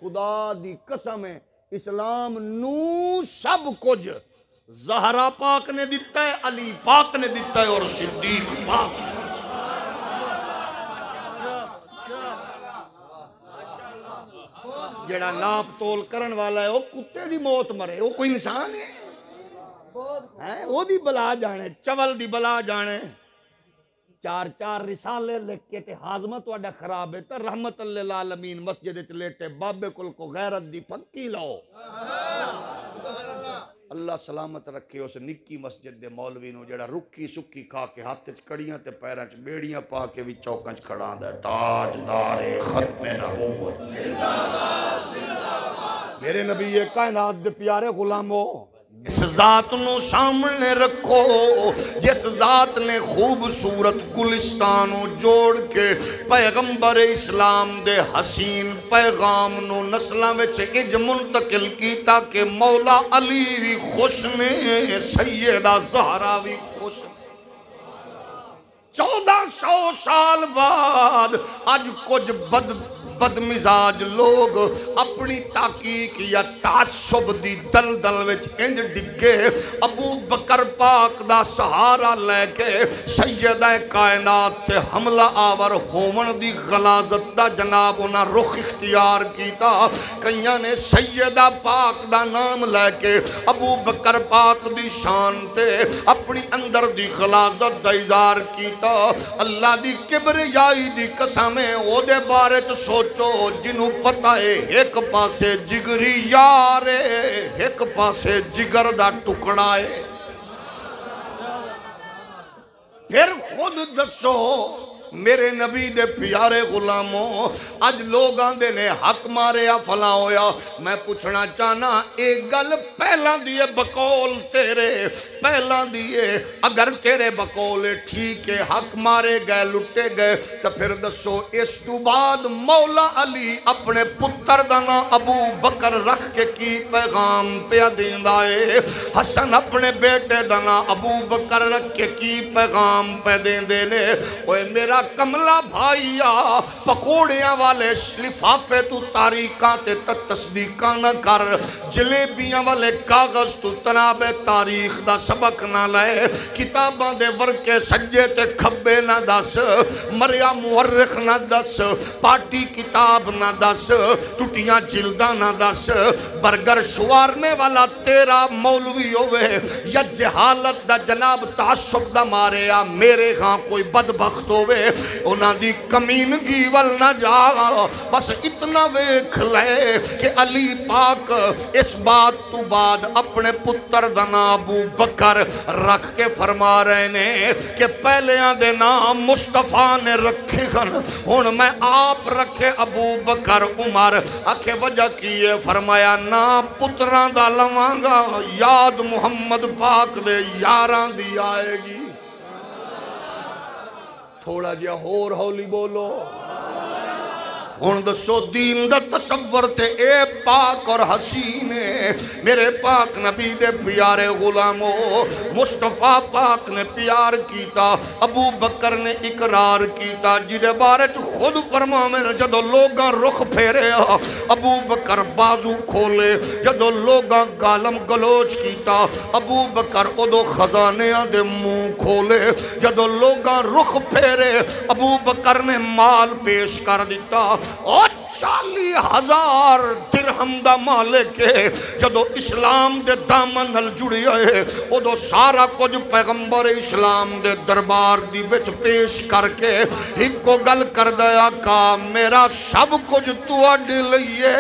خدا دی قسم ہے اسلام نو سب کچھ زہرا پاک نے دیتا ہے، علی پاک نے دیتا ہے اور صدیق پاک۔ جڑا ناپ تول کرن والا ہے وہ کتے دی موت مرے، وہ کوئی انسان ہے؟ وہ دی بلا جانے، چول دی بلا جانے۔ چار رسالے لکھ کے تے ہاضمہ توڑا خراب ہے، تے رحمت للعالمین مسجد چلیٹے بابے کل کو غیرت دی پکی لاؤ۔ اللہ سلامت رکھے اس نکی مسجد دے مولوی نو جڑا رکی سکی کھا کے ہاتھ کڑیاں تے پیراں چ بیڑیاں پا کے بھی چوکاں چ کھڑا ہے، تاجدار ختم نبوت۔ میرے نبی کائنات دے پیارے غلامو، اس ذات نو سامنے رکھو جس ذات نے خوبصورت گلستانوں جوڑ کے پیغمبر اسلام دے حسین پیغام نو نسلاں وچ اج منتقل کیتا کہ مولا علی بھی خوش نے، سیدہ زہرا بھی خوش نے۔ 1400 سال بعد اج کچھ بد مزاج لوگ اپنی تحقیق یا تعصب دی دلدل وچ انج ڈگے، ابو بکر پاک دا سہارا لے کے سیدہ کائنات تے حملہ آور ہومن دی غلاظت دا جناب انہاں رخ اختیار کیتا۔ کئیاں نے سیدہ پاک دا نام لے کے ابو بکر پاک دی شان تے اپنی اندر دی غلاظت دا اظہار کیتا۔ اللہ دی کبریائی دی قسمیں او دے بارے چ سوچ جنہوں پتہ ہے ایک پاسے جگری یار ہے، ایک پاسے جگر دا ٹکڑا ہے۔ پھر خود دسو میرے نبی دے پیارے غلاموں، اج لوگاں دے نے حق مارے یا فلاں ہویا، میں پوچھنا چاہنا ایک گل پہلا دیئے بقول تیرے، پہلا دیئے اگر تیرے بقول ٹھیک ہے حق مارے گئے لٹے گئے، تو پھر دسو اس تو بعد مولا علی اپنے پتر دانا ابو بکر رکھ کے کی پیغام پہ دیندہ ہے، حسن اپنے بیٹے دانا ابو بکر رکھ کے کی پیغام پہ دیندے نے۔ اوے میرا کملہ بھائیا پکوڑیاں والے لفافے تو تاریخاں تے تصدیقاں نہ کر، جلیبیاں والے کاغذ تو تناب تاریخ دا سبق نہ لے، کتاباں دے ورکے سجے تے کھبے نہ دس، مریا مورخ نہ دس، پارٹی کتاب نہ دس، ٹوٹیاں جلدہ نہ دس، برگر شوارنے والا تیرا مولوی ہوئے یا جہالت دا جناب تعصب دا مارے یا میرے ہاں کوئی بدبخت ہوئے، انہاں دی کمینگی ول نہ جا، بس اتنا ویکھ لے کہ علی پاک اس بات تو بعد اپنے پتر دنا ابو بکر رکھ کے فرما رہے نے کہ پہلے آدھے نام مصطفیٰ نے رکھے گن، ہون میں آپ رکھے ابو بکر عمر، آکھے وجہ کیے فرمایا نا پتران دا لوانگا یاد محمد پاک دے یاران دی آئے گی۔ تھوڑا جا ہور ہولی بولو، ہون دسو دین دا تصور تے اے پاک اور حسین ہے، میرے پاک نبی دے پیارے غلاموں، مصطفیٰ پاک نے پیار کیتا، ابو بکر نے اقرار کیتا، جدے بارے چ خود فرما میں جدو لوگاں رخ پھیرے ابو بکر بازو کھولے، جدو لوگاں گالم گلوچ کیتا ابو بکر ادو خزانیاں دے منہ کھولے، جدو لوگاں رخ پھیرے ابو بکر نے مال پیش کر دیتا، اور 40,000 درہم دا مالک ہے، جدو اسلام دے دامن نل جڑی ہے ادو سارا کچھ پیغمبر اسلام دے دربار دی بچ پیش کر کے ایک کو گل کر دیا کا میرا سب کچھ تو اڈی لئیے۔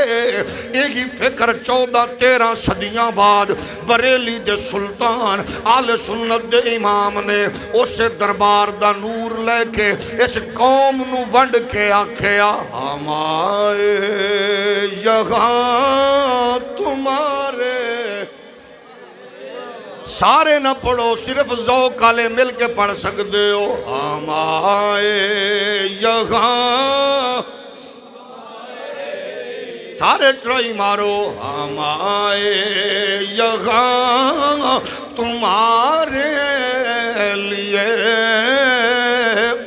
ایک ہی فکر 14-13 صدیاں بعد بریلی دے سلطان آل سنت دے امام نے اسے دربار دا نور لے کے اس قوم نو ونڈ کے آکھیا ہمارے یہاں تمہارے، سارے نہ پڑھو صرف ذوق والے مل کے پڑھ سکتے ہو، ہمارے یہاں، سارے ٹرائی مارو، ہمارے یہاں تمہارے لیے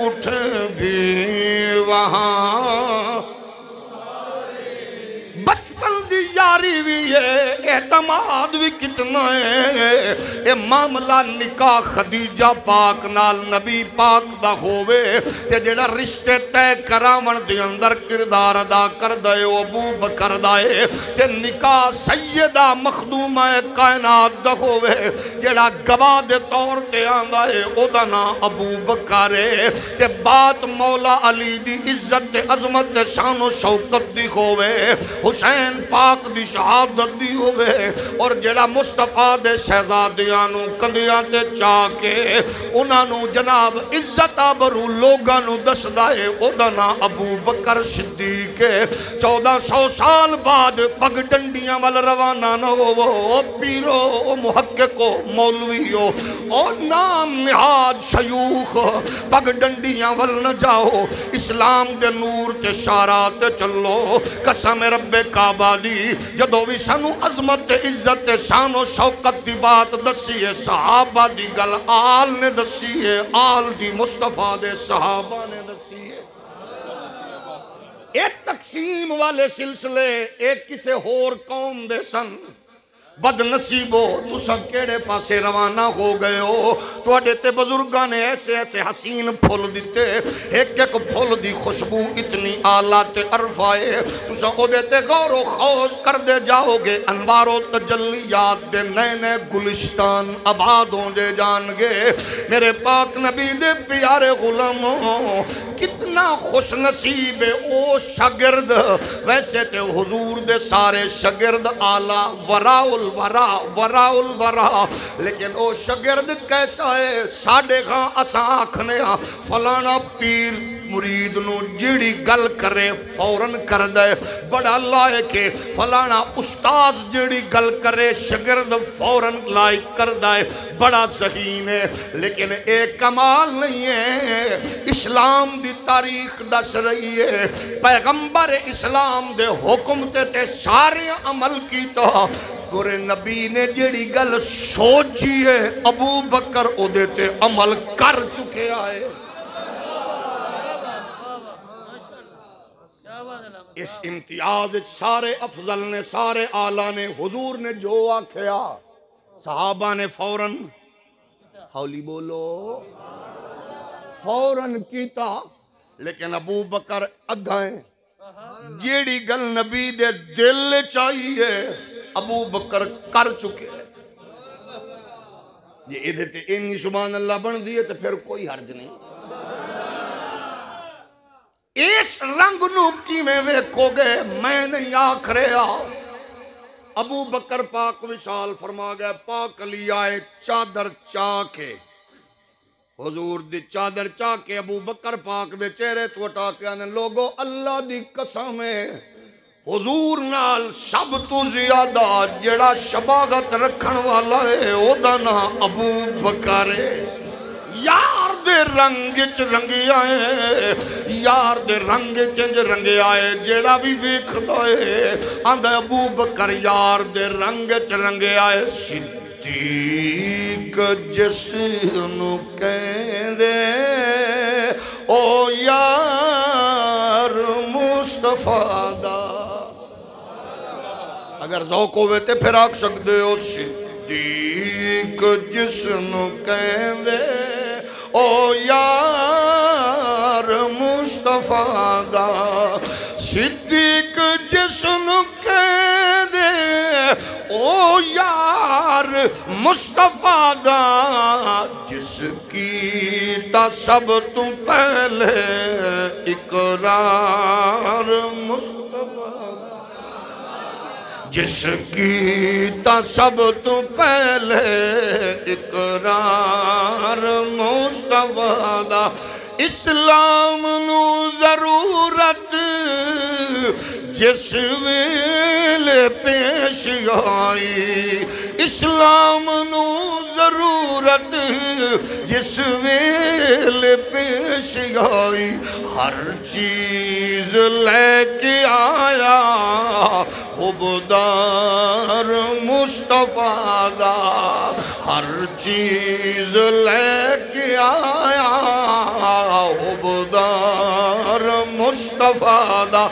اٹھ بھی وہاں بچپن دی یاری بھی ہے، اعتماد بھی کتنا ہے۔ اے معاملہ نکاح خدیجہ پاک نال نبی پاک دا ہووے تے جڑا رشتے تے کراون دے اندر کردار ادا کر دے ابو بکر دا ہے، تے نکاح سیدہ مخدومہ کائنات دا ہووے جڑا گواہ دے طور تے آندا ہے او دا نام ابو بکر ہے، تے بات مولا علی دی عزت تے عظمت تے شان و شوکت دی ہووے، حسین پاک دی شہادت دی ہووے، اور جڑا مصطفیٰ دے شہزادیاں نو کندیاں تے چاہ کے انہاں نو جناب عزت آبرو لوگاں نو دسدا ہے او دا نام ابو بکر صدیق ہے۔ 1400 سال بعد پگ ڈنڈیاں وال روانہ نہ ہو پیرو محققو مولویو او نام نہاد شیوخ پگ ڈنڈیاں وال نہ جاؤ، اسلام دے نور تے شارات چلو۔ قسم رب کعبہ دی جدو بھی سانو عظمت عزت شان و شوکت دی بات دسی ہے صحابہ دی گل آل نے دسی ہے، آل دی مصطفیٰ دے صحابہ نے دسی ہے۔ ایک تقسیم والے سلسلے ایک کسے ہور قوم دے سن، بد نصیبو تساں کیڑے پاسے روانہ ہو گئے ہو، توڑے تے بزرگاں نے ایسے ایسے حسین پھول دیتے، ایک ایک پھول دی خوشبو اتنی آلہ تے عرفائے، تساں او دیتے غور و خوض کر دے جاؤ گے، انوار و تجلیات دے نئے نئے گلشتان آباد ہوں دے جان گے۔ میرے پاک نبی دے پیارے غلاموں کتنا خوش نصیب او شاگرد، ویسے تے حضور دے سارے شاگرد آلہ وراء الورا لیکن او شاگرد کیسا ہے؟ ساڑھے گاں اساں آکھنے فلانا پیر مرید نو جیڑی گل کرے فوراں کر دے، بڑا لائق ہے۔ فلانا استاذ جیڑی گل کرے شاگرد فوراں لائق کر دے، بڑا ذہین ہے۔ لیکن ایک کمال نہیں ہے، اسلام دی تاریخ دس رہی ہے پیغمبر اسلام دے حکم تے سارے عمل کی تو گورے نبی نے جیڑی گل سوچی ہے ابو بکر او دیتے عمل کر چکے آئے۔ اس امتیاز سارے افضل نے سارے آلہ نے حضور نے جو آکھیا صحابہ نے فوراً ہولی بولو فوراً کیتا، لیکن ابو بکر اگھائیں جیڑی گل نبی دے دل چاہیے ابو بکر کر چکے ہیں۔ یہ ادھے تے اینی سبحان اللہ بن دیئے تو پھر کوئی حرج نہیں۔ اس رنگ نو کی میں ویکھو گے میں نہیں آکھ رہا۔ ابو بکر پاک وشال فرما گئے پاک علی آئے چادر چاکے، حضور دی چادر چاکے ابو بکر پاک دے چہرے تو اٹھا کے آنے لوگو اللہ دی قسم ہے حضور نال سب تو زیادہ جڑا شباغت رکھن والا ہے او دا نام ابو بکر ہے۔ یار دے رنگ چ رنگی آئے، یار دے رنگ چنج رنگی آئے، جیڑا بھی ویکھدا ہے آندہ ابو بکر یار دے رنگ چ رنگی آئے۔ صدیق جس نو کہیں دے او یار مصطفیٰ دا، اگر ذوق ہوئے تے پھر آکھ سکتے ہو صدیق جس نو کہیں دے او یار مصطفیٰ دا، صدیق جس نو کہیں دے او یار مصطفیٰ دا، جس کی تا سب تو پہلے اقرار مصطفیٰ، جس کی تا سب تو پہلے اقرار مصطفیٰ دا، اسلام نو ضرورت جس ویلے پیش آئی، اسلام نو ضرورت جس ویلے پیش آئی، ہر چیز لے کے آیا حبدار مصطفیٰ دا، ہر چیز لے کے آیا حبدار مصطفیٰ دا۔